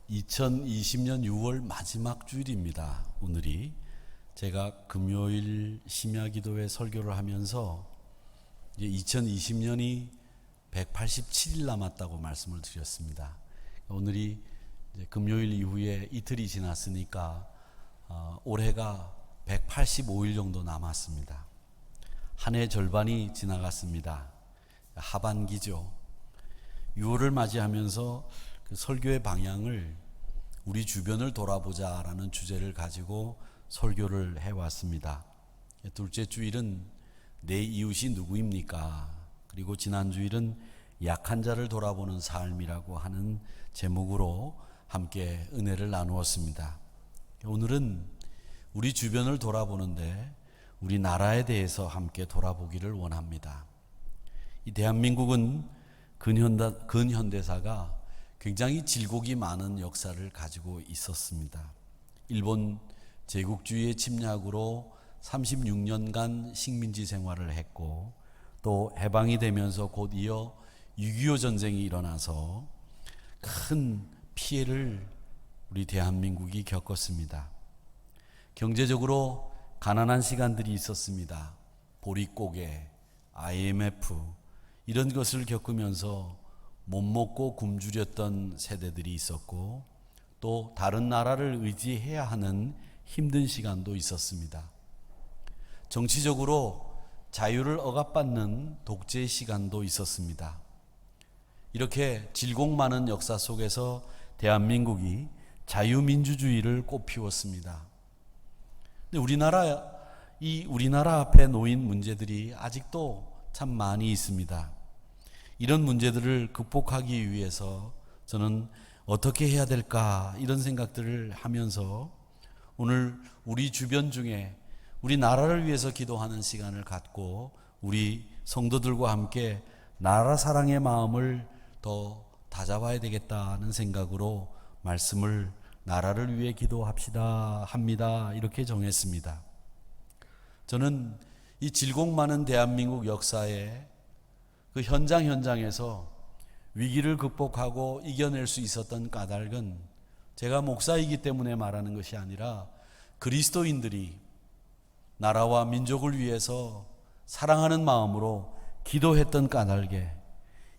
2020년 6월 마지막 주일입니다. 오늘이 제가 금요일 심야기도회 설교를 하면서 이제 2020년이 187일 남았다고 말씀을 드렸습니다. 오늘이 이제 금요일 이후에 이틀이 지났으니까 올해가 185일 정도 남았습니다. 한 해 절반이 지나갔습니다. 하반기죠. 6월을 맞이하면서 그 설교의 방향을 우리 주변을 돌아보자라는 주제를 가지고 설교를 해왔습니다. 둘째 주일은 내 이웃이 누구입니까? 그리고 지난 주일은 약한 자를 돌아보는 삶이라고 하는 제목으로 함께 은혜를 나누었습니다. 오늘은 우리 주변을 돌아보는데 우리 나라에 대해서 함께 돌아보기를 원합니다. 이 대한민국은 근현대사가 굉장히 질곡이 많은 역사를 가지고 있었습니다. 일본 제국주의의 침략으로 36년간 식민지 생활을 했고, 또 해방이 되면서 곧 이어 6.25 전쟁이 일어나서 큰 피해를 우리 대한민국이 겪었습니다. 경제적으로 가난한 시간들이 있었습니다. 보릿고개, IMF 이런 것을 겪으면서 못 먹고 굶주렸던 세대들이 있었고, 또 다른 나라를 의지해야 하는 힘든 시간도 있었습니다. 정치적으로 자유를 억압받는 독재 시간도 있었습니다. 이렇게 질곡 많은 역사 속에서 대한민국이 자유민주주의를 꽃피웠습니다. 근데 우리나라 앞에 놓인 문제들이 아직도 참 많이 있습니다. 이런 문제들을 극복하기 위해서 저는 어떻게 해야 될까 이런 생각들을 하면서 오늘 우리 주변 중에 우리 나라를 위해서 기도하는 시간을 갖고 우리 성도들과 함께 나라 사랑의 마음을 더 다잡아야 되겠다는 생각으로 말씀을 나라를 위해 기도합시다 합니다. 이렇게 정했습니다. 저는 이 질곡 많은 대한민국 역사에 그 현장에서 위기를 극복하고 이겨낼 수 있었던 까닭은 제가 목사이기 때문에 말하는 것이 아니라 그리스도인들이 나라와 민족을 위해서 사랑하는 마음으로 기도했던 까닭에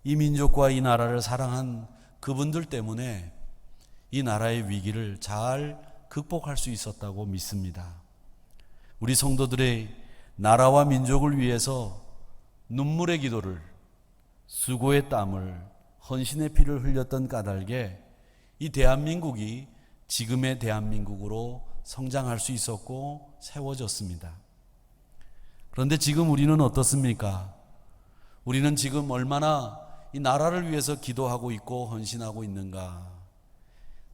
이 민족과 이 나라를 사랑한 그분들 때문에 이 나라의 위기를 잘 극복할 수 있었다고 믿습니다. 우리 성도들의 나라와 민족을 위해서 눈물의 기도를, 수고의 땀을, 헌신의 피를 흘렸던 까닭에 이 대한민국이 지금의 대한민국으로 성장할 수 있었고 세워졌습니다. 그런데 지금 우리는 어떻습니까? 우리는 지금 얼마나 이 나라를 위해서 기도하고 있고 헌신하고 있는가?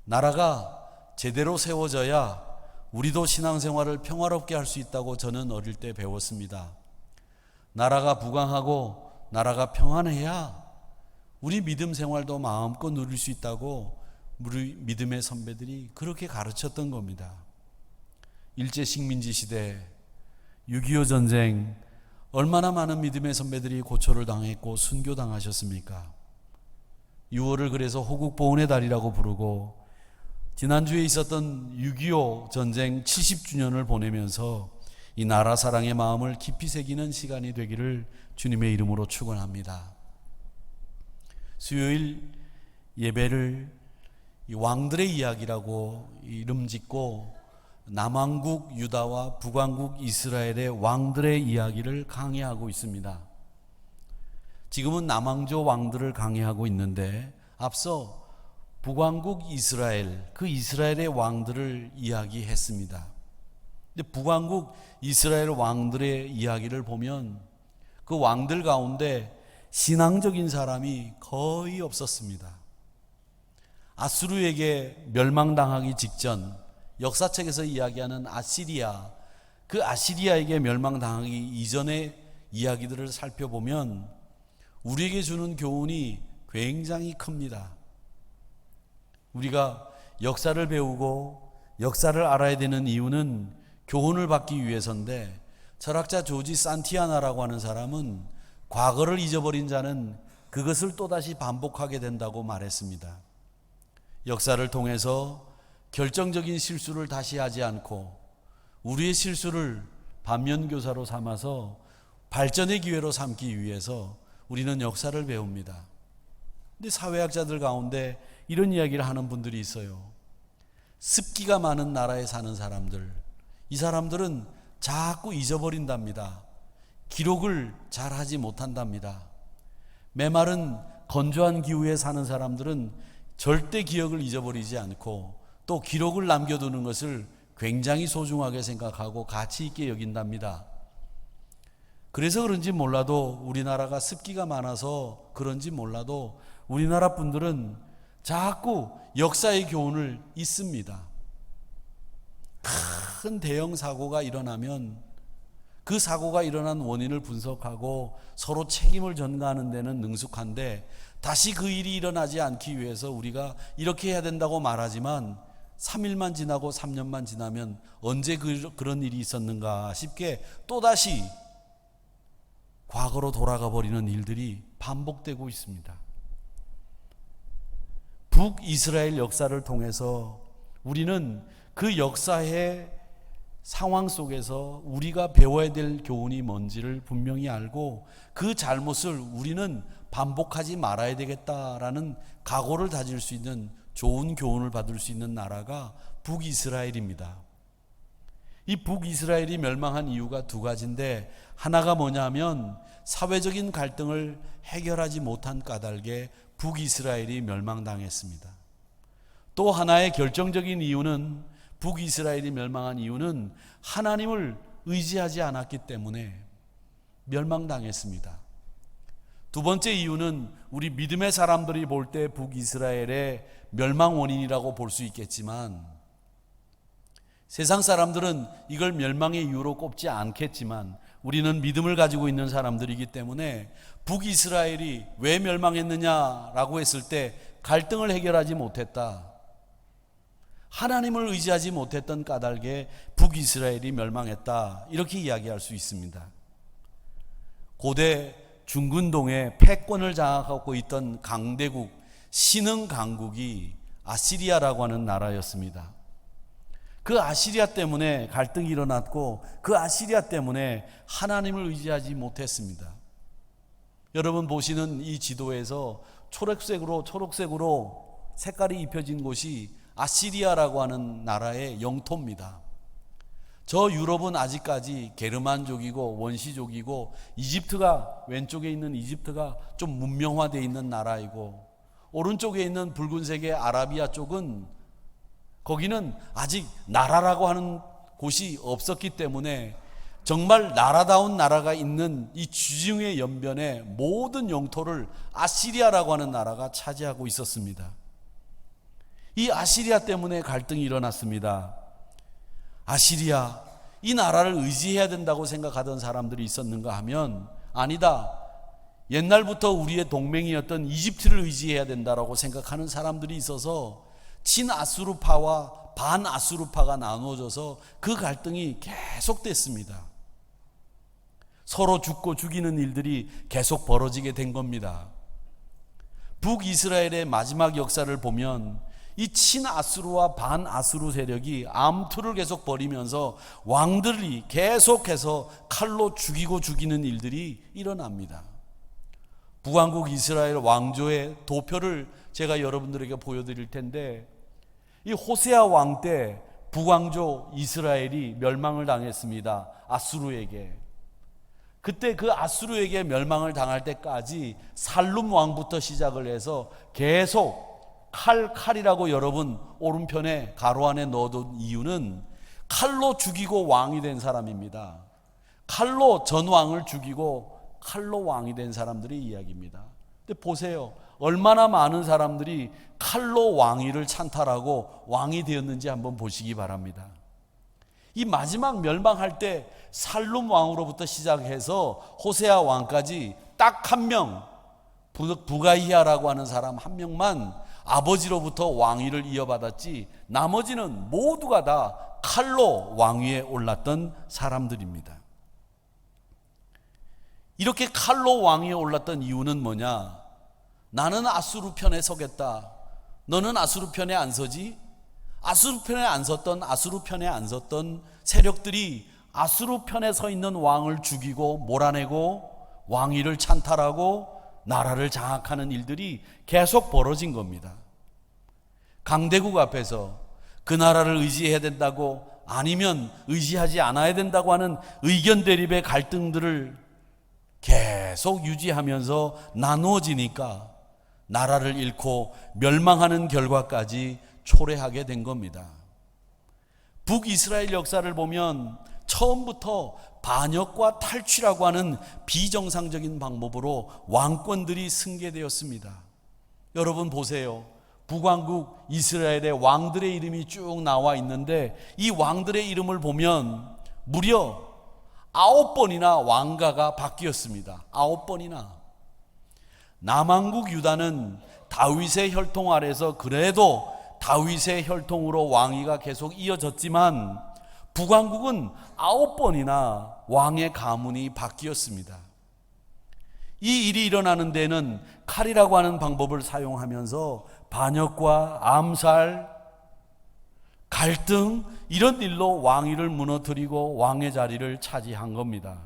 나라가 제대로 세워져야 우리도 신앙생활을 평화롭게 할 수 있다고 저는 어릴 때 배웠습니다. 나라가 부강하고 나라가 평안해야 우리 믿음 생활도 마음껏 누릴 수 있다고 우리 믿음의 선배들이 그렇게 가르쳤던 겁니다. 일제 식민지 시대, 6.25 전쟁, 얼마나 많은 믿음의 선배들이 고초를 당했고 순교당하셨습니까? 6월을 그래서 호국보훈의 달이라고 부르고, 지난주에 있었던 6.25 전쟁 70주년을 보내면서 이 나라 사랑의 마음을 깊이 새기는 시간이 되기를 주님의 이름으로 축원합니다. 수요일 예배를 이 왕들의 이야기라고 이름 짓고 남왕국 유다와 북왕국 이스라엘의 왕들의 이야기를 강해하고 있습니다. 지금은 남왕조 왕들을 강해하고 있는데 앞서 북왕국 이스라엘, 그 이스라엘의 왕들을 이야기했습니다. 근데 북왕국 이스라엘 왕들의 이야기를 보면 그 왕들 가운데 신앙적인 사람이 거의 없었습니다. 아수르에게 멸망당하기 직전 역사책에서 이야기하는 아시리아, 그 아시리아에게 멸망당하기 이전의 이야기들을 살펴보면 우리에게 주는 교훈이 굉장히 큽니다. 우리가 역사를 배우고 역사를 알아야 되는 이유는 교훈을 받기 위해서인데, 철학자 조지 산티아나라고 하는 사람은 과거를 잊어버린 자는 그것을 또다시 반복하게 된다고 말했습니다. 역사를 통해서 결정적인 실수를 다시 하지 않고 우리의 실수를 반면교사로 삼아서 발전의 기회로 삼기 위해서 우리는 역사를 배웁니다. 근데 사회학자들 가운데 이런 이야기를 하는 분들이 있어요. 습기가 많은 나라에 사는 사람들, 이 사람들은 자꾸 잊어버린답니다. 기록을 잘 하지 못한답니다. 메마른 건조한 기후에 사는 사람들은 절대 기억을 잊어버리지 않고 또 기록을 남겨두는 것을 굉장히 소중하게 생각하고 가치 있게 여긴답니다. 그래서 그런지 몰라도 우리나라가 습기가 많아서 그런지 몰라도 우리나라 분들은 자꾸 역사의 교훈을 잊습니다. 큰 대형 사고가 일어나면 그 사고가 일어난 원인을 분석하고 서로 책임을 전가하는 데는 능숙한데 다시 그 일이 일어나지 않기 위해서 우리가 이렇게 해야 된다고 말하지만 3일만 지나고 3년만 지나면 언제 그런 일이 있었는가 싶게 또다시 과거로 돌아가 버리는 일들이 반복되고 있습니다. 북이스라엘 역사를 통해서 우리는 그 역사의 상황 속에서 우리가 배워야 될 교훈이 뭔지를 분명히 알고 그 잘못을 우리는 반복하지 말아야 되겠다라는 각오를 다질 수 있는 좋은 교훈을 받을 수 있는 나라가 북이스라엘입니다. 이 북이스라엘이 멸망한 이유가 두 가지인데 하나가 뭐냐면 사회적인 갈등을 해결하지 못한 까닭에 북이스라엘이 멸망당했습니다. 또 하나의 결정적인 이유는 북이스라엘이 멸망한 이유는 하나님을 의지하지 않았기 때문에 멸망당했습니다. 두 번째 이유는 우리 믿음의 사람들이 볼 때 북이스라엘의 멸망 원인이라고 볼 수 있겠지만 세상 사람들은 이걸 멸망의 이유로 꼽지 않겠지만 우리는 믿음을 가지고 있는 사람들이기 때문에 북이스라엘이 왜 멸망했느냐라고 했을 때 갈등을 해결하지 못했다. 하나님을 의지하지 못했던 까닭에 북이스라엘이 멸망했다. 이렇게 이야기할 수 있습니다. 고대 중근동에 패권을 장악하고 있던 강대국 신흥 강국이 아시리아라고 하는 나라였습니다. 그 아시리아 때문에 갈등이 일어났고 그 아시리아 때문에 하나님을 의지하지 못했습니다. 여러분 보시는 이 지도에서 초록색으로 색깔이 입혀진 곳이 아시리아라고 하는 나라의 영토입니다. 저 유럽은 아직까지 게르만족이고 원시족이고 이집트가 왼쪽에 있는 이집트가 좀 문명화되어 있는 나라이고 오른쪽에 있는 붉은색의 아라비아 쪽은 거기는 아직 나라라고 하는 곳이 없었기 때문에 정말 나라다운 나라가 있는 이 지중해 연변의 모든 영토를 아시리아라고 하는 나라가 차지하고 있었습니다. 이 아시리아 때문에 갈등이 일어났습니다. 아시리아, 이 나라를 의지해야 된다고 생각하던 사람들이 있었는가 하면 아니다. 옛날부터 우리의 동맹이었던 이집트를 의지해야 된다라고 생각하는 사람들이 있어서 친아수르파와 반아수르파가 나누어져서 그 갈등이 계속됐습니다. 서로 죽고 죽이는 일들이 계속 벌어지게 된 겁니다. 북이스라엘의 마지막 역사를 보면 이 친아수르와 반아수르 세력이 암투를 계속 벌이면서 왕들이 계속해서 칼로 죽이고 죽이는 일들이 일어납니다. 북왕국 이스라엘 왕조의 도표를 제가 여러분들에게 보여드릴 텐데 이 호세아 왕 때 북왕조 이스라엘이 멸망을 당했습니다. 아수르에게. 그때 그 아수르에게 멸망을 당할 때까지 살룸 왕부터 시작을 해서 계속 칼이라고 여러분 오른편에 가로 안에 넣어둔 이유는 칼로 죽이고 왕이 된 사람입니다. 칼로 전왕을 죽이고 칼로 왕이 된 사람들의 이야기입니다. 근데 보세요. 얼마나 많은 사람들이 칼로 왕위를 찬탈하고 왕이 되었는지 한번 보시기 바랍니다. 이 마지막 멸망할 때 살룸 왕으로부터 시작해서 호세아 왕까지 딱 한 명, 부가이아라고 하는 사람 한 명만 아버지로부터 왕위를 이어받았지 나머지는 모두가 다 칼로 왕위에 올랐던 사람들입니다. 이렇게 칼로 왕위에 올랐던 이유는 뭐냐? 나는 아수르 편에 서겠다. 너는 아수르 편에 안 서지? 아수르 편에 안 섰던 세력들이 아수르 편에 서 있는 왕을 죽이고 몰아내고 왕위를 찬탈하고 나라를 장악하는 일들이 계속 벌어진 겁니다. 강대국 앞에서 그 나라를 의지해야 된다고 아니면 의지하지 않아야 된다고 하는 의견 대립의 갈등들을 계속 유지하면서 나누어지니까 나라를 잃고 멸망하는 결과까지 초래하게 된 겁니다. 북이스라엘 역사를 보면 처음부터 반역과 탈취라고 하는 비정상적인 방법으로 왕권들이 승계되었습니다. 여러분 보세요. 북왕국 이스라엘의 왕들의 이름이 쭉 나와 있는데 이 왕들의 이름을 보면 무려 9번이나 왕가가 바뀌었습니다. 9번이나. 남왕국 유다는 다윗의 혈통 아래서 그래도 다윗의 혈통으로 왕위가 계속 이어졌지만 북왕국은 9번이나 왕의 가문이 바뀌었습니다. 이 일이 일어나는 데는 칼이라고 하는 방법을 사용하면서 반역과 암살, 갈등 이런 일로 왕위를 무너뜨리고 왕의 자리를 차지한 겁니다.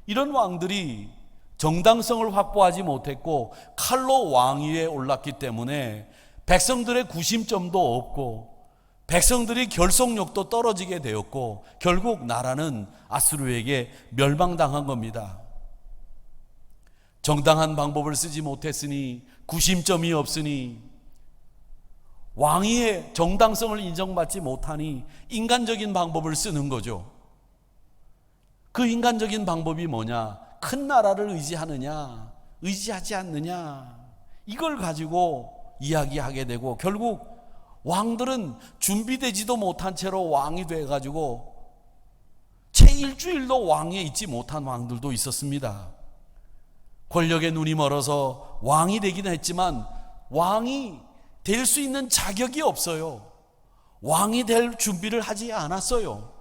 이런 왕들이 정당성을 확보하지 못했고 칼로 왕위에 올랐기 때문에 백성들의 구심점도 없고 백성들이 결속력도 떨어지게 되었고 결국 나라는 아수르에게 멸망당한 겁니다. 정당한 방법을 쓰지 못했으니 구심점이 없으니 왕위의 정당성을 인정받지 못하니 인간적인 방법을 쓰는 거죠. 그 인간적인 방법이 뭐냐? 큰 나라를 의지하느냐? 의지하지 않느냐? 이걸 가지고 이야기하게 되고 결국 왕들은 준비되지도 못한 채로 왕이 돼가지고 채 일주일도 왕위에 있지 못한 왕들도 있었습니다. 권력에 눈이 멀어서 왕이 되긴 했지만 왕이 될 수 있는 자격이 없어요. 왕이 될 준비를 하지 않았어요.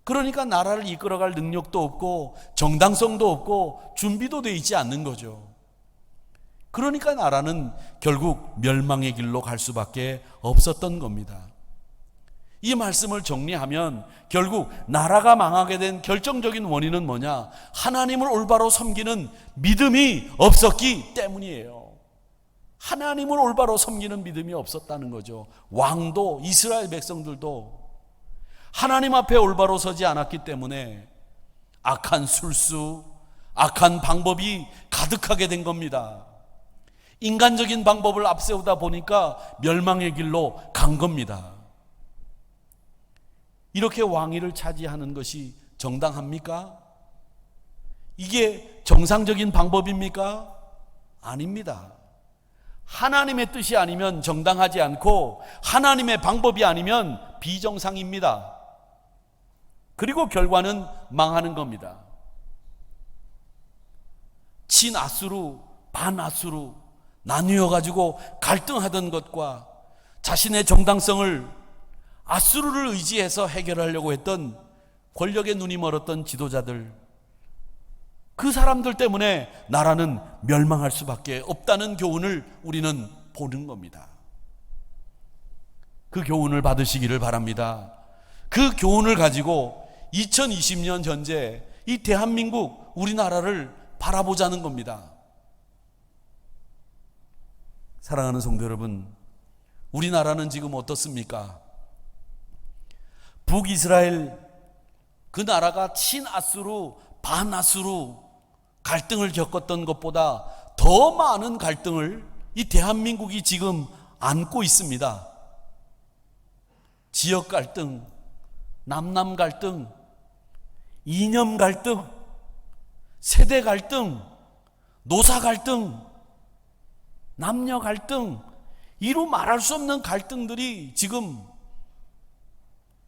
그러니까 나라를 이끌어갈 능력도 없고 정당성도 없고 준비도 돼 있지 않는 거죠. 그러니까 나라는 결국 멸망의 길로 갈 수밖에 없었던 겁니다. 이 말씀을 정리하면 결국 나라가 망하게 된 결정적인 원인은 뭐냐? 하나님을 올바로 섬기는 믿음이 없었기 때문이에요. 하나님을 올바로 섬기는 믿음이 없었다는 거죠. 왕도 이스라엘 백성들도 하나님 앞에 올바로 서지 않았기 때문에 악한 술수, 악한 방법이 가득하게 된 겁니다. 인간적인 방법을 앞세우다 보니까 멸망의 길로 간 겁니다. 이렇게 왕위를 차지하는 것이 정당합니까? 이게 정상적인 방법입니까? 아닙니다. 하나님의 뜻이 아니면 정당하지 않고 하나님의 방법이 아니면 비정상입니다. 그리고 결과는 망하는 겁니다. 친아수르, 반아수르 나뉘어 가지고 갈등하던 것과 자신의 정당성을 아수르를 의지해서 해결하려고 했던 권력에 눈이 멀었던 지도자들, 그 사람들 때문에 나라는 멸망할 수밖에 없다는 교훈을 우리는 보는 겁니다. 그 교훈을 받으시기를 바랍니다. 그 교훈을 가지고 2020년 현재 이 대한민국 우리나라를 바라보자는 겁니다. 사랑하는 성도 여러분, 우리나라는 지금 어떻습니까? 북이스라엘 그 나라가 친아수르, 반아수르 갈등을 겪었던 것보다 더 많은 갈등을 이 대한민국이 지금 안고 있습니다. 지역 갈등, 남남 갈등, 이념 갈등, 세대 갈등, 노사 갈등, 남녀 갈등, 이루 말할 수 없는 갈등들이 지금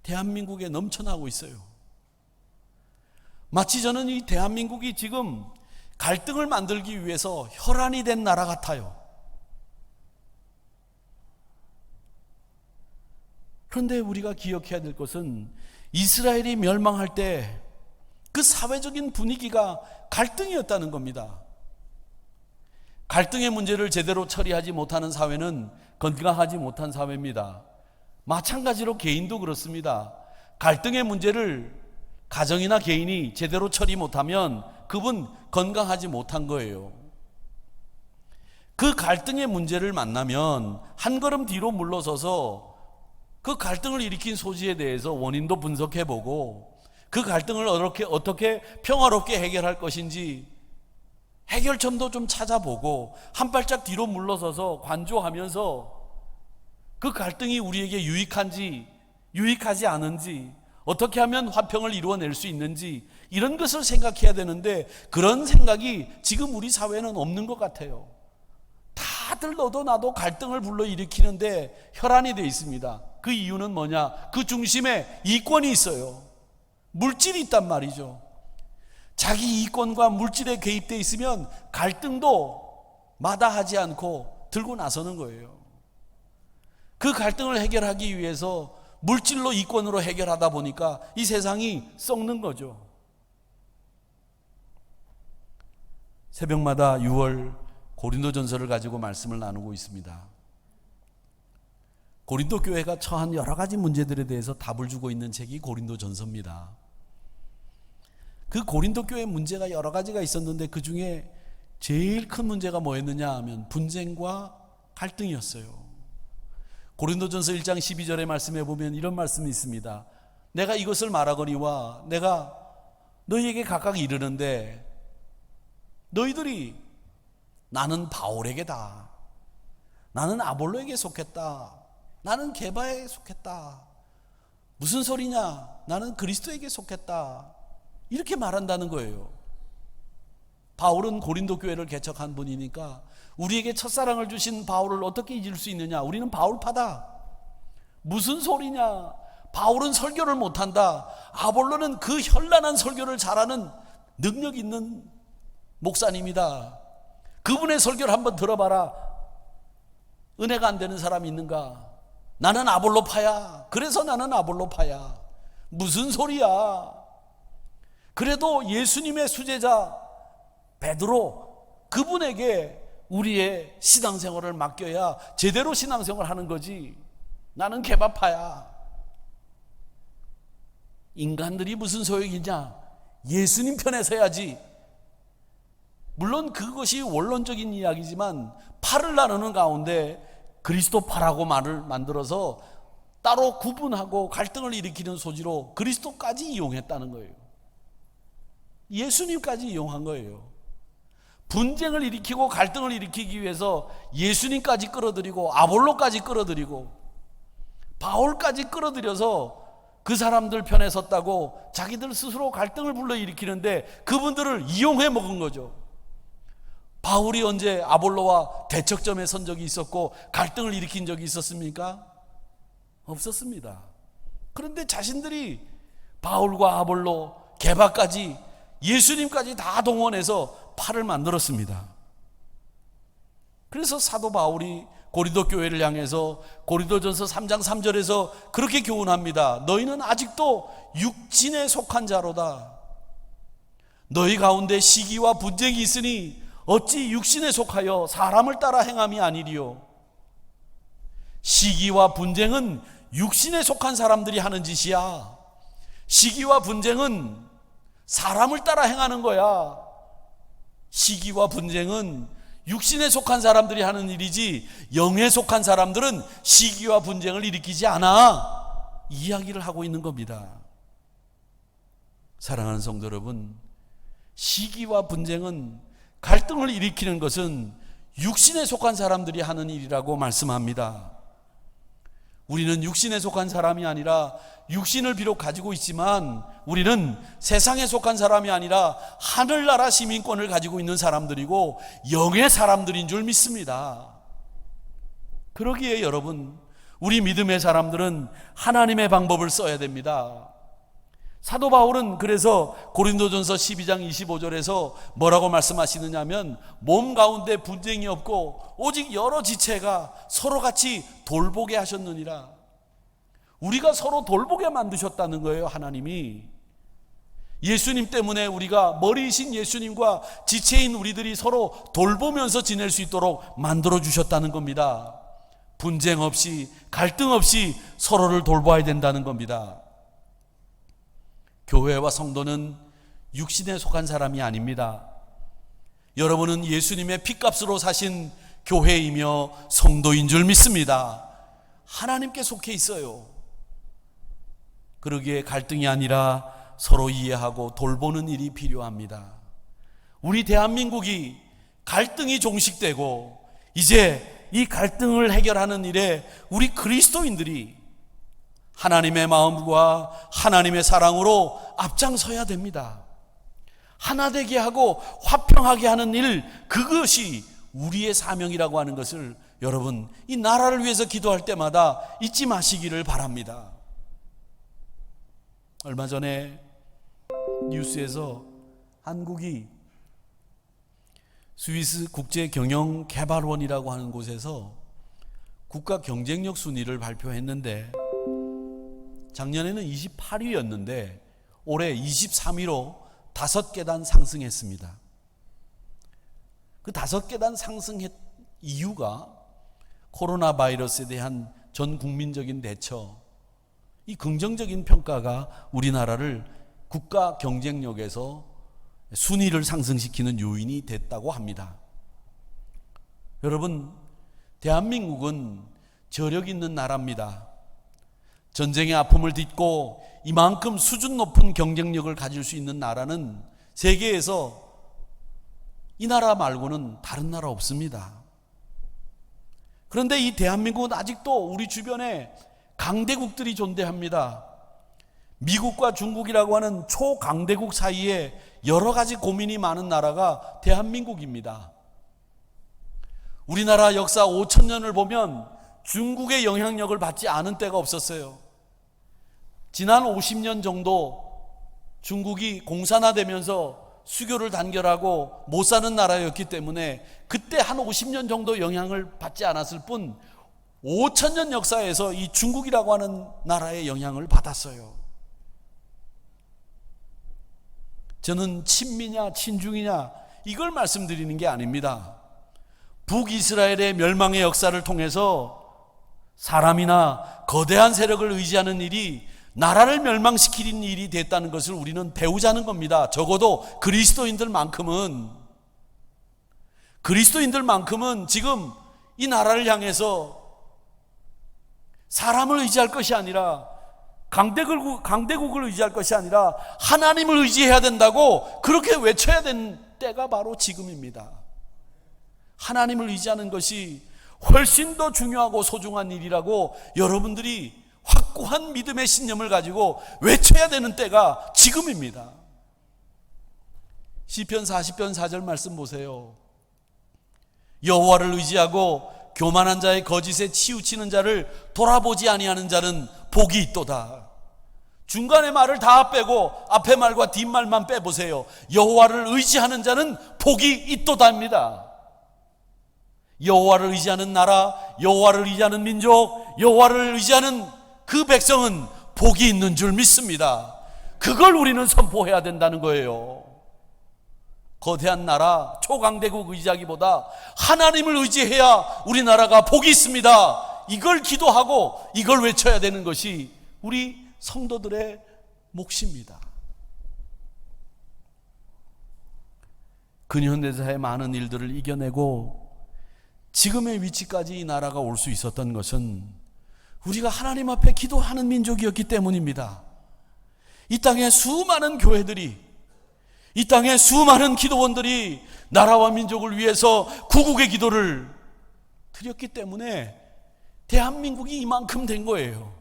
대한민국에 넘쳐나고 있어요. 마치 저는 이 대한민국이 지금 갈등을 만들기 위해서 혈안이 된 나라 같아요. 그런데 우리가 기억해야 될 것은 이스라엘이 멸망할 때 그 사회적인 분위기가 갈등이었다는 겁니다. 갈등의 문제를 제대로 처리하지 못하는 사회는 건강하지 못한 사회입니다. 마찬가지로 개인도 그렇습니다. 갈등의 문제를 가정이나 개인이 제대로 처리 못하면 그분 건강하지 못한 거예요. 그 갈등의 문제를 만나면 한 걸음 뒤로 물러서서 그 갈등을 일으킨 소지에 대해서 원인도 분석해보고 그 갈등을 어떻게 평화롭게 해결할 것인지 해결점도 좀 찾아보고 한 발짝 뒤로 물러서서 관조하면서 그 갈등이 우리에게 유익한지 유익하지 않은지 어떻게 하면 화평을 이루어낼 수 있는지 이런 것을 생각해야 되는데 그런 생각이 지금 우리 사회는 없는 것 같아요. 다들 너도 나도 갈등을 불러일으키는데 혈안이 돼 있습니다. 그 이유는 뭐냐? 그 중심에 이권이 있어요. 물질이 있단 말이죠. 자기 이권과 물질에 개입되어 있으면 갈등도 마다하지 않고 들고 나서는 거예요. 그 갈등을 해결하기 위해서 물질로 이권으로 해결하다 보니까 이 세상이 썩는 거죠. 새벽마다 6월 고린도전서를 가지고 말씀을 나누고 있습니다. 고린도 교회가 처한 여러 가지 문제들에 대해서 답을 주고 있는 책이 고린도전서입니다. 그 고린도 교회 문제가 여러 가지가 있었는데 그 중에 제일 큰 문제가 뭐였느냐 하면 분쟁과 갈등이었어요. 고린도전서 1장 12절의 말씀에 보면 이런 말씀이 있습니다. 내가 이것을 말하거니와 내가 너희에게 각각 이르는데 너희들이 나는 바울에게다, 나는 아볼로에게 속했다, 나는 게바에 속했다, 무슨 소리냐, 나는 그리스도에게 속했다, 이렇게 말한다는 거예요. 바울은 고린도 교회를 개척한 분이니까 우리에게 첫사랑을 주신 바울을 어떻게 잊을 수 있느냐, 우리는 바울파다, 무슨 소리냐, 바울은 설교를 못한다, 아볼로는 그 현란한 설교를 잘하는 능력 있는 목사님이다, 그분의 설교를 한번 들어봐라, 은혜가 안 되는 사람이 있는가, 나는 아볼로파야, 그래서 나는 아볼로파야, 무슨 소리야. 그래도 예수님의 수제자 베드로, 그분에게 우리의 신앙생활을 맡겨야 제대로 신앙생활을 하는 거지, 나는 개바파야. 인간들이 무슨 소용이냐, 예수님 편에 서야지. 물론 그것이 원론적인 이야기지만 파를 나누는 가운데 그리스도파라고 말을 만들어서 따로 구분하고 갈등을 일으키는 소지로 그리스도까지 이용했다는 거예요. 예수님까지 이용한 거예요. 분쟁을 일으키고 갈등을 일으키기 위해서 예수님까지 끌어들이고 아볼로까지 끌어들이고 바울까지 끌어들여서 그 사람들 편에 섰다고 자기들 스스로 갈등을 불러일으키는데 그분들을 이용해 먹은 거죠. 바울이 언제 아볼로와 대척점에 선 적이 있었고 갈등을 일으킨 적이 있었습니까? 없었습니다. 그런데 자신들이 바울과 아볼로, 게바까지, 예수님까지 다 동원해서 팔을 만들었습니다. 그래서 사도 바울이 고린도 교회를 향해서 고린도전서 3장 3절에서 그렇게 교훈합니다. 너희는 아직도 육신에 속한 자로다. 너희 가운데 시기와 분쟁이 있으니 어찌 육신에 속하여 사람을 따라 행함이 아니리요. 시기와 분쟁은 육신에 속한 사람들이 하는 짓이야. 시기와 분쟁은 사람을 따라 행하는 거야. 시기와 분쟁은 육신에 속한 사람들이 하는 일이지 영에 속한 사람들은 시기와 분쟁을 일으키지 않아. 이야기를 하고 있는 겁니다. 사랑하는 성도 여러분, 시기와 분쟁은, 갈등을 일으키는 것은 육신에 속한 사람들이 하는 일이라고 말씀합니다. 우리는 육신에 속한 사람이 아니라 육신을 비록 가지고 있지만 우리는 세상에 속한 사람이 아니라 하늘나라 시민권을 가지고 있는 사람들이고 영의 사람들인 줄 믿습니다. 그러기에 여러분, 우리 믿음의 사람들은 하나님의 방법을 써야 됩니다. 사도 바울은 그래서 고린도전서 12장 25절에서 뭐라고 말씀하시느냐 하면 몸 가운데 분쟁이 없고 오직 여러 지체가 서로 같이 돌보게 하셨느니라. 우리가 서로 돌보게 만드셨다는 거예요. 하나님이 예수님 때문에 우리가 머리이신 예수님과 지체인 우리들이 서로 돌보면서 지낼 수 있도록 만들어 주셨다는 겁니다. 분쟁 없이 갈등 없이 서로를 돌봐야 된다는 겁니다. 교회와 성도는 육신에 속한 사람이 아닙니다. 여러분은 예수님의 핏값으로 사신 교회이며 성도인 줄 믿습니다. 하나님께 속해 있어요. 그러기에 갈등이 아니라 서로 이해하고 돌보는 일이 필요합니다. 우리 대한민국이 갈등이 종식되고 이제 이 갈등을 해결하는 일에 우리 그리스도인들이 하나님의 마음과 하나님의 사랑으로 앞장서야 됩니다. 하나 되게 하고 화평하게 하는 일, 그것이 우리의 사명이라고 하는 것을 여러분, 이 나라를 위해서 기도할 때마다 잊지 마시기를 바랍니다. 얼마 전에 뉴스에서 한국이 스위스 국제경영개발원이라고 하는 곳에서 국가 경쟁력 순위를 발표했는데 작년에는 28위였는데 올해 23위로 5계단 상승했습니다. 그 5계단 상승한 이유가 코로나 바이러스에 대한 전 국민적인 대처, 이 긍정적인 평가가 우리나라를 국가 경쟁력에서 순위를 상승시키는 요인이 됐다고 합니다. 여러분, 대한민국은 저력 있는 나라입니다. 전쟁의 아픔을 딛고 이만큼 수준 높은 경쟁력을 가질 수 있는 나라는 세계에서 이 나라 말고는 다른 나라 없습니다. 그런데 이 대한민국은 아직도 우리 주변에 강대국들이 존재합니다. 미국과 중국이라고 하는 초강대국 사이에 여러 가지 고민이 많은 나라가 대한민국입니다. 우리나라 역사 5,000년을 보면 중국의 영향력을 받지 않은 때가 없었어요. 지난 50년 정도 중국이 공산화되면서 수교를 단결하고 못 사는 나라였기 때문에 그때 한 50년 정도 영향을 받지 않았을 뿐 5,000년 역사에서 이 중국이라고 하는 나라의 영향을 받았어요. 저는 친미냐 친중이냐 이걸 말씀드리는 게 아닙니다. 북이스라엘의 멸망의 역사를 통해서 사람이나 거대한 세력을 의지하는 일이 나라를 멸망시키는 일이 됐다는 것을 우리는 배우자는 겁니다. 적어도 그리스도인들만큼은 지금 이 나라를 향해서 사람을 의지할 것이 아니라 강대국을 의지할 것이 아니라 하나님을 의지해야 된다고 그렇게 외쳐야 되는 때가 바로 지금입니다. 하나님을 의지하는 것이 훨씬 더 중요하고 소중한 일이라고 여러분들이 확고한 믿음의 신념을 가지고 외쳐야 되는 때가 지금입니다. 시편 40편 4절 말씀 보세요. 여호와를 의지하고 교만한 자의 거짓에 치우치는 자를 돌아보지 아니하는 자는 복이 있도다. 중간에 말을 다 빼고 앞에 말과 뒷말만 빼보세요. 여호와를 의지하는 자는 복이 있도다입니다. 여호와를 의지하는 나라, 여호와를 의지하는 민족, 여호와를 의지하는 그 백성은 복이 있는 줄 믿습니다. 그걸 우리는 선포해야 된다는 거예요. 거대한 나라, 초강대국 의지하기보다 하나님을 의지해야 우리나라가 복이 있습니다. 이걸 기도하고 이걸 외쳐야 되는 것이 우리 성도들의 몫입니다. 근현대사의 많은 일들을 이겨내고 지금의 위치까지 이 나라가 올 수 있었던 것은 우리가 하나님 앞에 기도하는 민족이었기 때문입니다. 이 땅에 수많은 교회들이, 이 땅에 수많은 기도원들이 나라와 민족을 위해서 구국의 기도를 드렸기 때문에 대한민국이 이만큼 된 거예요.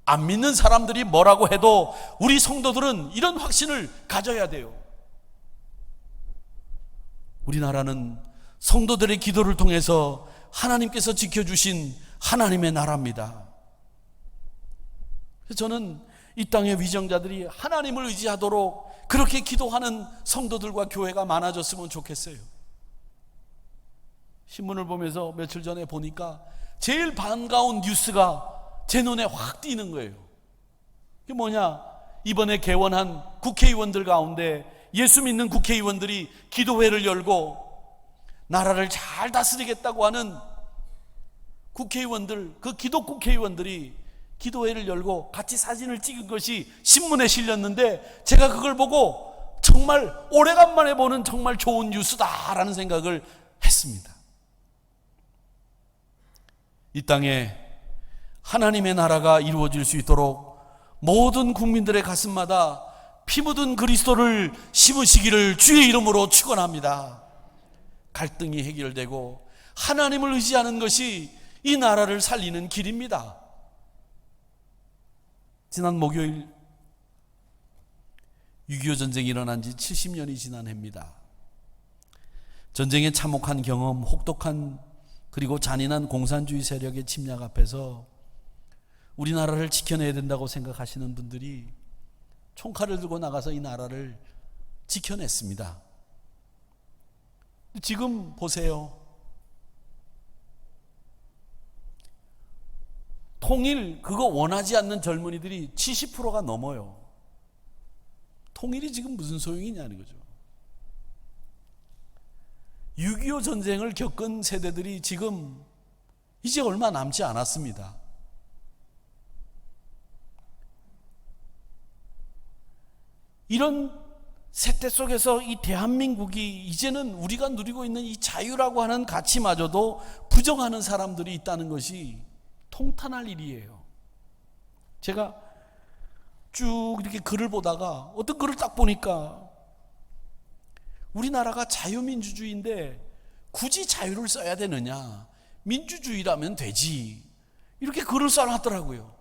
안 믿는 사람들이 뭐라고 해도 우리 성도들은 이런 확신을 가져야 돼요. 우리나라는 성도들의 기도를 통해서 하나님께서 지켜주신 하나님의 나라입니다. 그래서 저는 이 땅의 위정자들이 하나님을 의지하도록 그렇게 기도하는 성도들과 교회가 많아졌으면 좋겠어요. 신문을 보면서 며칠 전에 보니까 제일 반가운 뉴스가 제 눈에 확 띄는 거예요. 그게 뭐냐? 이번에 개원한 국회의원들 가운데 예수 믿는 국회의원들이 기도회를 열고 나라를 잘 다스리겠다고 하는 국회의원들, 그 기독 국회의원들이 기도회를 열고 같이 사진을 찍은 것이 신문에 실렸는데, 제가 그걸 보고 정말 오래간만에 보는 정말 좋은 뉴스다라는 생각을 했습니다. 이 땅에 하나님의 나라가 이루어질 수 있도록 모든 국민들의 가슴마다 피 묻은 그리스도를 심으시기를 주의 이름으로 축원합니다. 갈등이 해결되고 하나님을 의지하는 것이 이 나라를 살리는 길입니다. 지난 목요일 6.25 전쟁이 일어난 지 70년이 지난 해입니다. 전쟁의 참혹한 경험, 혹독한 그리고 잔인한 공산주의 세력의 침략 앞에서 우리나라를 지켜내야 된다고 생각하시는 분들이 총칼을 들고 나가서 이 나라를 지켜냈습니다. 지금 보세요. 통일 그거 원하지 않는 젊은이들이 70%가 넘어요. 통일이 지금 무슨 소용이냐는 거죠. 6.25 전쟁을 겪은 세대들이 지금 이제 얼마 남지 않았습니다. 이런 세태 속에서 이 대한민국이 이제는 우리가 누리고 있는 이 자유라고 하는 가치마저도 부정하는 사람들이 있다는 것이 통탄할 일이에요. 제가 쭉 이렇게 글을 보다가 어떤 글을 딱 보니까 우리나라가 자유민주주의인데 굳이 자유를 써야 되느냐, 민주주의라면 되지, 이렇게 글을 써놨더라고요.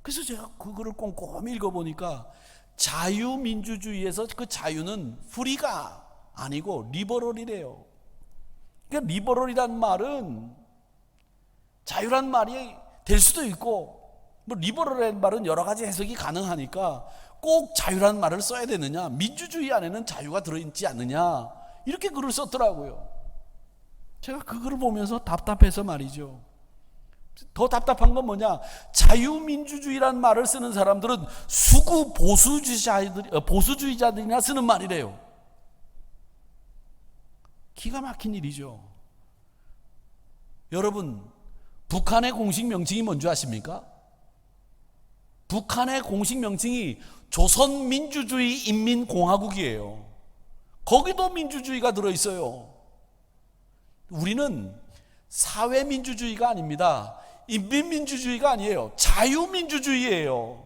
그래서 제가 그 글을 꼼꼼히 읽어보니까 자유민주주의에서 그 자유는 프리가 아니고 리버럴이래요. 그러니까 리버럴이란 말은 자유란 말이 될 수도 있고, 뭐 리버럴이라는 말은 여러 가지 해석이 가능하니까 꼭 자유라는 말을 써야 되느냐, 민주주의 안에는 자유가 들어있지 않느냐, 이렇게 글을 썼더라고요. 제가 그 글을 보면서 답답해서 말이죠. 더 답답한 건 뭐냐, 자유민주주의라는 말을 쓰는 사람들은 수구 보수주의자들이나 쓰는 말이래요. 기가 막힌 일이죠. 여러분, 북한의 공식 명칭이 뭔지 아십니까? 북한의 공식 명칭이 조선민주주의 인민공화국이에요. 거기도 민주주의가 들어있어요. 우리는 사회민주주의가 아닙니다. 인민민주주의가 아니에요. 자유민주주의예요.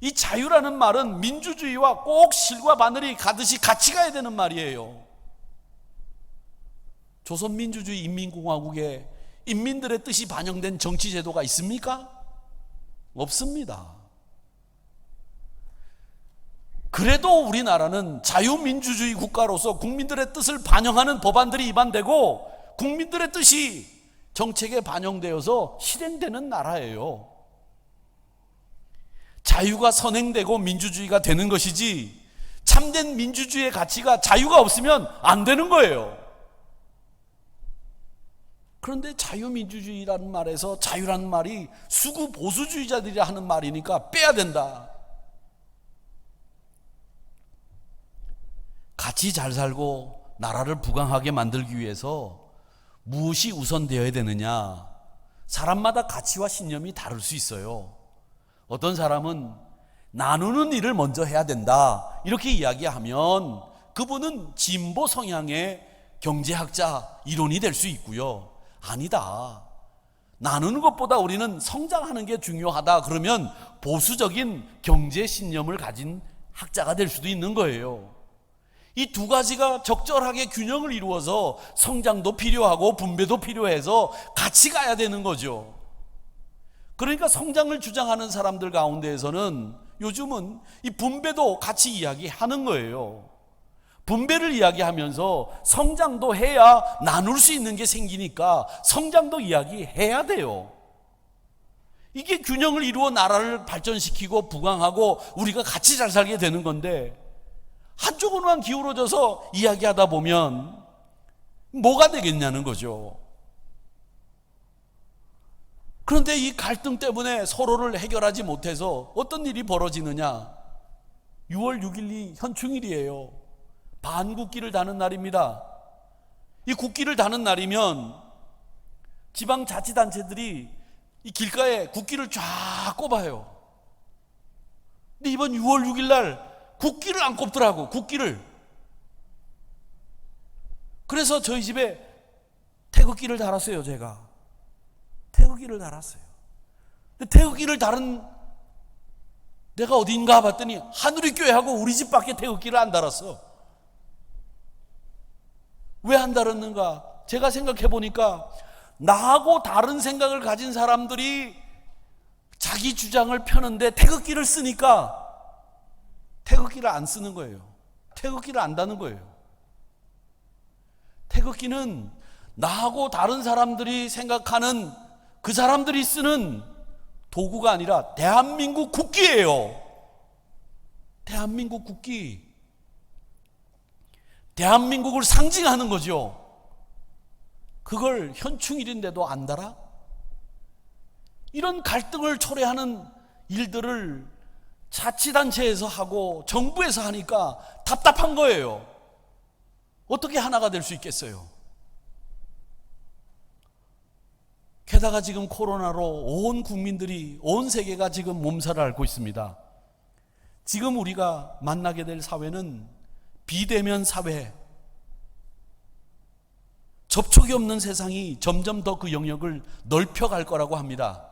이 자유라는 말은 민주주의와 꼭 실과 바늘이 가듯이 같이 가야 되는 말이에요. 조선민주주의 인민공화국에 인민들의 뜻이 반영된 정치제도가 있습니까? 없습니다. 그래도 우리나라는 자유민주주의 국가로서 국민들의 뜻을 반영하는 법안들이 입안되고 국민들의 뜻이 정책에 반영되어서 실행되는 나라예요. 자유가 선행되고 민주주의가 되는 것이지, 참된 민주주의의 가치가 자유가 없으면 안 되는 거예요. 그런데 자유민주주의라는 말에서 자유라는 말이 수구 보수주의자들이 하는 말이니까 빼야 된다. 같이 잘 살고 나라를 부강하게 만들기 위해서 무엇이 우선되어야 되느냐, 사람마다 가치와 신념이 다를 수 있어요. 어떤 사람은 나누는 일을 먼저 해야 된다 이렇게 이야기하면 그분은 진보 성향의 경제학자 이론이 될 수 있고요. 아니다, 나누는 것보다 우리는 성장하는 게 중요하다, 그러면 보수적인 경제 신념을 가진 학자가 될 수도 있는 거예요. 이 두 가지가 적절하게 균형을 이루어서 성장도 필요하고 분배도 필요해서 같이 가야 되는 거죠. 그러니까 성장을 주장하는 사람들 가운데에서는 요즘은 이 분배도 같이 이야기하는 거예요. 분배를 이야기하면서 성장도 해야 나눌 수 있는 게 생기니까 성장도 이야기해야 돼요. 이게 균형을 이루어 나라를 발전시키고 부강하고 우리가 같이 잘 살게 되는 건데, 한쪽으로만 기울어져서 이야기하다 보면 뭐가 되겠냐는 거죠. 그런데 이 갈등 때문에 서로를 해결하지 못해서 어떤 일이 벌어지느냐? 6월 6일이 현충일이에요. 반국기를 다는 날입니다. 이 국기를 다는 날이면 지방자치단체들이 이 길가에 국기를 쫙 꼽아요. 근데 이번 6월 6일 날 국기를 안 꼽더라고. 국기를. 그래서 저희 집에 태극기를 달았어요. 제가 태극기를 달았어요. 근데 태극기를 달은 내가 어딘가 봤더니 하누리교회하고 우리 집 밖에 태극기를 안 달았어. 왜 안 달았는가? 제가 생각해 보니까 나하고 다른 생각을 가진 사람들이 자기 주장을 펴는데 태극기를 쓰니까 태극기를 안 쓰는 거예요. 태극기를 안 다는 거예요. 태극기는 나하고 다른 사람들이 생각하는 그 사람들이 쓰는 도구가 아니라 대한민국 국기예요. 대한민국 국기. 대한민국을 상징하는 거죠. 그걸 현충일인데도 안 달아? 이런 갈등을 초래하는 일들을 자치단체에서 하고 정부에서 하니까 답답한 거예요. 어떻게 하나가 될 수 있겠어요? 게다가 지금 코로나로 온 국민들이, 온 세계가 지금 몸살을 앓고 있습니다. 지금 우리가 만나게 될 사회는 비대면 사회, 접촉이 없는 세상이 점점 더 그 영역을 넓혀갈 거라고 합니다.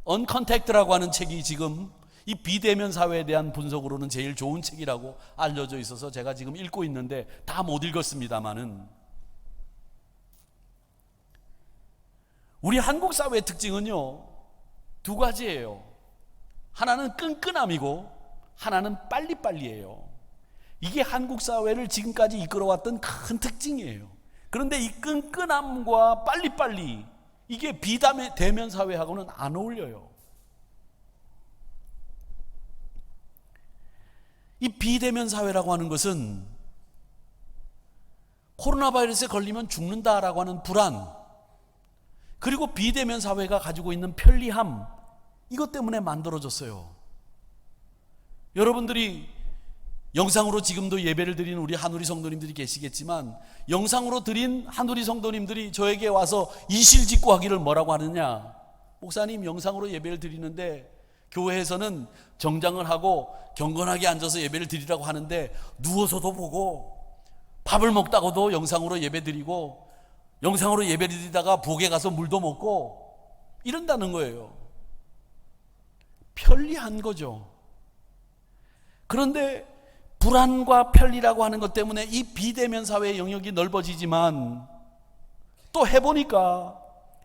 언컨택트라고 하는 책이 지금 이 비대면 사회에 대한 분석으로는 제일 좋은 책이라고 알려져 있어서 제가 지금 읽고 있는데 다 못 읽었습니다만은, 우리 한국 사회의 특징은요, 두 가지예요. 하나는 끈끈함이고 하나는 빨리빨리예요. 이게 한국 사회를 지금까지 이끌어왔던 큰 특징이에요. 그런데 이 끈끈함과 빨리빨리, 이게 비대면 사회하고는 안 어울려요. 이 비대면 사회라고 하는 것은 코로나 바이러스에 걸리면 죽는다라고 하는 불안, 그리고 비대면 사회가 가지고 있는 편리함, 이것 때문에 만들어졌어요. 여러분들이 영상으로 지금도 예배를 드리는 우리 한우리 성도님들이 계시겠지만, 영상으로 드린 한우리 성도님들이 저에게 와서 이실직고하기를 뭐라고 하느냐? 목사님, 영상으로 예배를 드리는데 교회에서는 정장을 하고 경건하게 앉아서 예배를 드리라고 하는데 누워서도 보고 밥을 먹다가도 영상으로 예배 드리고 영상으로 예배 드리다가 부엌에 가서 물도 먹고 이런다는 거예요. 편리한 거죠. 그런데 불안과 편리라고 하는 것 때문에 이 비대면 사회의 영역이 넓어지지만, 또 해보니까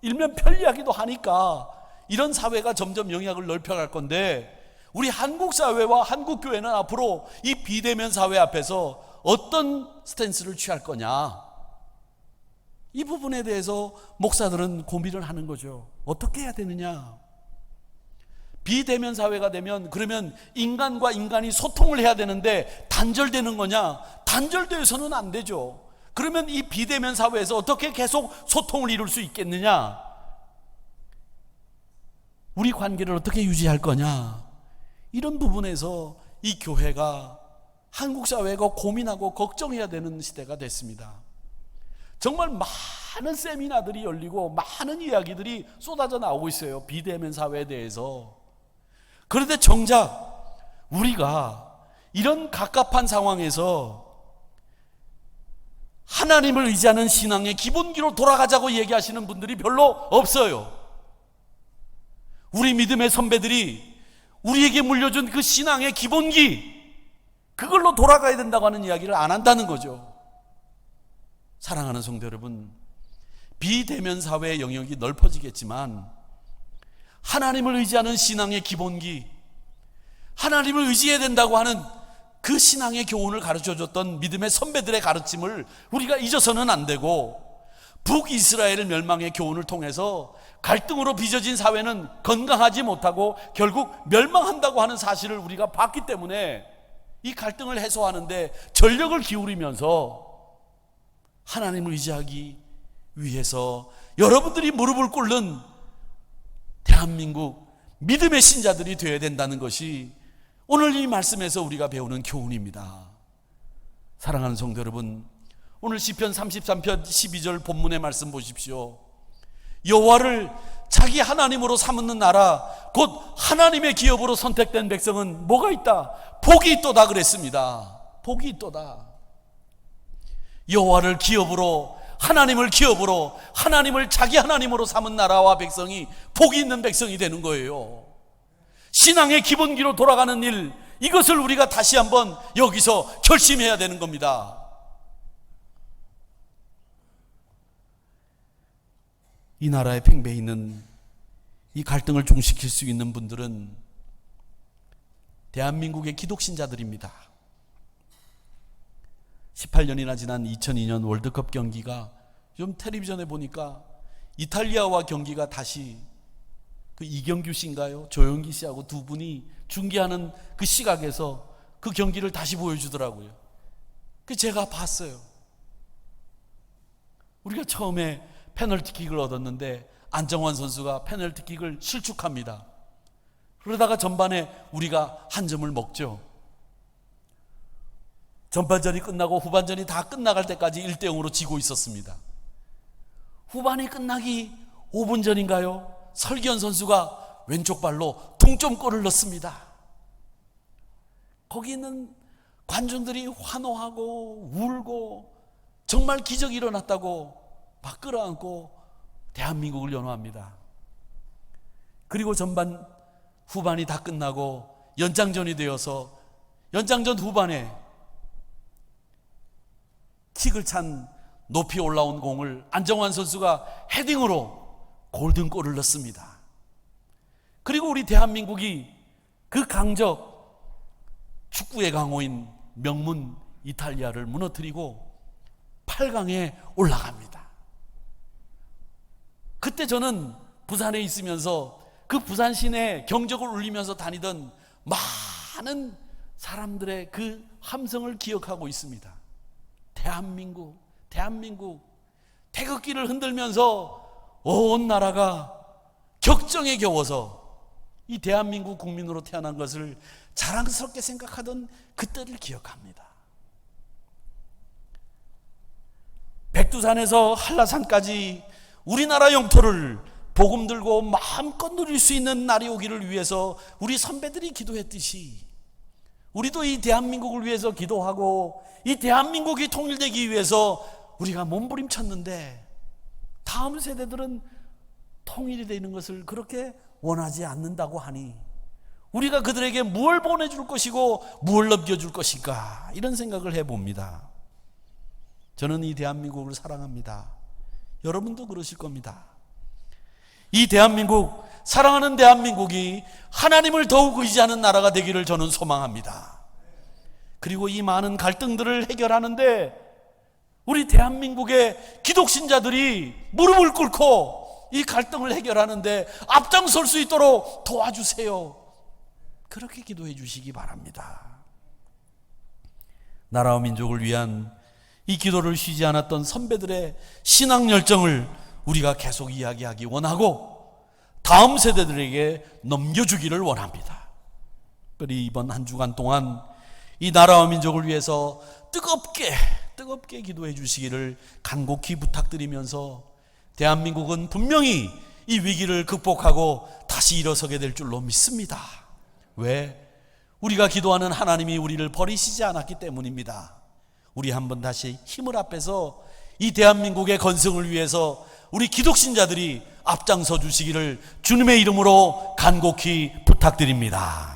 일면 편리하기도 하니까 이런 사회가 점점 영역을 넓혀갈 건데, 우리 한국 사회와 한국 교회는 앞으로 이 비대면 사회 앞에서 어떤 스탠스를 취할 거냐, 이 부분에 대해서 목사들은 고민을 하는 거죠. 어떻게 해야 되느냐? 비대면 사회가 되면 그러면 인간과 인간이 소통을 해야 되는데 단절되는 거냐? 단절되어서는 안 되죠. 그러면 이 비대면 사회에서 어떻게 계속 소통을 이룰 수 있겠느냐? 우리 관계를 어떻게 유지할 거냐? 이런 부분에서 이 교회가, 한국 사회가 고민하고 걱정해야 되는 시대가 됐습니다. 정말 많은 세미나들이 열리고 많은 이야기들이 쏟아져 나오고 있어요. 비대면 사회에 대해서. 그런데 정작 우리가 이런 갑갑한 상황에서 하나님을 의지하는 신앙의 기본기로 돌아가자고 얘기하시는 분들이 별로 없어요. 우리 믿음의 선배들이 우리에게 물려준 그 신앙의 기본기, 그걸로 돌아가야 된다고 하는 이야기를 안 한다는 거죠. 사랑하는 성도 여러분, 비대면 사회의 영역이 넓어지겠지만 하나님을 의지하는 신앙의 기본기, 하나님을 의지해야 된다고 하는 그 신앙의 교훈을 가르쳐줬던 믿음의 선배들의 가르침을 우리가 잊어서는 안 되고, 북이스라엘 멸망의 교훈을 통해서 갈등으로 빚어진 사회는 건강하지 못하고 결국 멸망한다고 하는 사실을 우리가 봤기 때문에 이 갈등을 해소하는데 전력을 기울이면서 하나님을 의지하기 위해서 여러분들이 무릎을 꿇는 대한민국 믿음의 신자들이 되어야 된다는 것이 오늘 이 말씀에서 우리가 배우는 교훈입니다. 사랑하는 성도 여러분, 오늘 시편 33편 12절 본문의 말씀 보십시오. 여호와를 자기 하나님으로 삼는 나라, 곧 하나님의 기업으로 선택된 백성은 뭐가 있다? 복이 있도다 그랬습니다. 복이 있도다. 여호와를 기업으로, 하나님을 기업으로, 하나님을 자기 하나님으로 삼은 나라와 백성이 복이 있는 백성이 되는 거예요. 신앙의 기본기로 돌아가는 일, 이것을 우리가 다시 한번 여기서 결심해야 되는 겁니다. 이 나라에 팽배해 있는 이 갈등을 종식시킬 수 있는 분들은 대한민국의 기독신자들입니다. 18년이나 지난 2002년 월드컵 경기가 좀 텔레비전에 보니까 이탈리아와 경기가 다시 그 이경규 씨인가요? 조영기 씨하고 두 분이 중계하는 그 시각에서 그 경기를 다시 보여주더라고요. 그 제가 봤어요. 우리가 처음에 페널티킥을 얻었는데 안정환 선수가 페널티킥을 실축합니다. 그러다가 전반에 우리가 한 점을 먹죠. 전반전이 끝나고 후반전이 다 끝나갈 때까지 1대0으로 지고 있었습니다. 후반이 끝나기 5분 전인가요? 설기현 선수가 왼쪽 발로 동점골을 넣습니다. 거기 있는 관중들이 환호하고 울고 정말 기적이 일어났다고 막 끌어안고 대한민국을 연호합니다. 그리고 전반 후반이 다 끝나고 연장전이 되어서 연장전 후반에 킥을 찬 높이 올라온 공을 안정환 선수가 헤딩으로 골든골을 넣습니다. 그리고 우리 대한민국이 그 강적 축구의 강호인 명문 이탈리아를 무너뜨리고 8강에 올라갑니다. 그때 저는 부산에 있으면서 그 부산 시내 경적을 울리면서 다니던 많은 사람들의 그 함성을 기억하고 있습니다. 대한민국 태극기를 흔들면서 온 나라가 격정에 겨워서 이 대한민국 국민으로 태어난 것을 자랑스럽게 생각하던 그때를 기억합니다. 백두산에서 한라산까지 우리나라 영토를 복음 들고 마음껏 누릴 수 있는 날이 오기를 위해서 우리 선배들이 기도했듯이 우리도 이 대한민국을 위해서 기도하고 이 대한민국이 통일되기 위해서 우리가 몸부림쳤는데 다음 세대들은 통일이 되는 것을 그렇게 원하지 않는다고 하니 우리가 그들에게 무엇을 보내줄 것이고 무엇을 넘겨줄 것인가, 이런 생각을 해봅니다. 저는 이 대한민국을 사랑합니다. 여러분도 그러실 겁니다. 이 대한민국, 사랑하는 대한민국이 하나님을 더욱 의지하는 나라가 되기를 저는 소망합니다. 그리고 이 많은 갈등들을 해결하는데 우리 대한민국의 기독신자들이 무릎을 꿇고 이 갈등을 해결하는데 앞장설 수 있도록 도와주세요. 그렇게 기도해 주시기 바랍니다. 나라와 민족을 위한 이 기도를 쉬지 않았던 선배들의 신앙 열정을 우리가 계속 이야기하기 원하고 다음 세대들에게 넘겨주기를 원합니다. 특별히 이번 한 주간 동안 이 나라와 민족을 위해서 뜨겁게 기도해 주시기를 간곡히 부탁드리면서 대한민국은 분명히 이 위기를 극복하고 다시 일어서게 될 줄로 믿습니다. 왜? 우리가 기도하는 하나님이 우리를 버리시지 않았기 때문입니다. 우리 한번 다시 힘을 합해서 이 대한민국의 건승을 위해서 우리 기독신자들이 앞장서 주시기를 주님의 이름으로 간곡히 부탁드립니다.